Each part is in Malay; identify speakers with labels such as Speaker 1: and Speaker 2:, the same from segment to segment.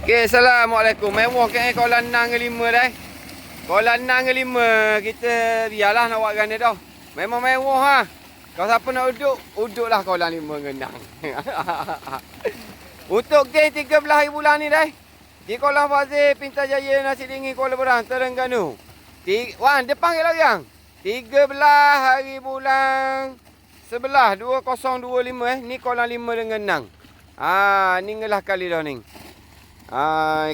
Speaker 1: Okay, Assalamualaikum. Mewah kan kolam 6 ke 5 dah. Kolam 6 ke 5 kita biarlah nak buat ganda dah. Memang mewah ha. Kalau siapa nak duduklah kolam 5 ke 6. Untuk geng 13 hari bulan ni dah. Di Kolam Fazil, Pintarjaya, Nasi Dingin, Kuala Berang, Terengganu. Wan, depan ke lorang. 13 hari bulan 11 2025 ni kolam 5 dengan 6. Ni ngelah kali dah ni.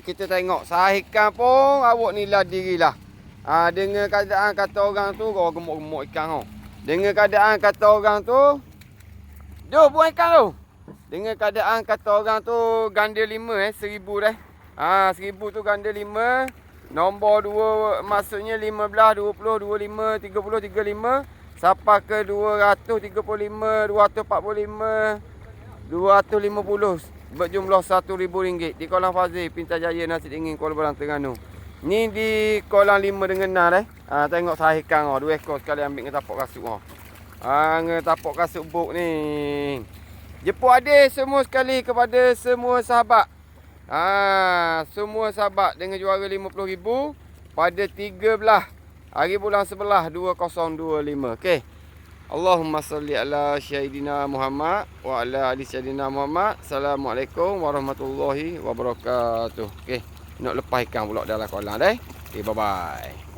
Speaker 1: Kita tengok sahikan pun awak ni lah dirilah. Dengan keadaan kata orang tu kau gemuk-gemuk ikan kau. Dengan keadaan kata orang tu buang ikan tu. Dengan keadaan kata orang tu ganda 5 1000 dah. 1000 tu ganda 5. Nombor 2 maksudnya 15, 20, 25, 30, 35 sampai ke 235, 245, 250 berjumlah RM1,000 di Kolam Fazil, Pintarjaya, Nasi Dingin, Kuala Berang, Terengganu. Ni di kolam 5 dengan 6 tengok sahikan 2 ekor sekali ambil dengan tapak kasut dengan tapak kasut buk ni. Jemput adik semua sekali kepada semua sahabat. Semua sahabat dengan juara RM50,000 pada 13 hari bulan 11 2025. Okey. Allahumma salli ala Sayyidina Muhammad wa ala ali Sayyidina Muhammad. Assalamualaikum warahmatullahi wabarakatuh. Okey, nak lepas ikan pula dalam kolam dah. Okey, bye bye.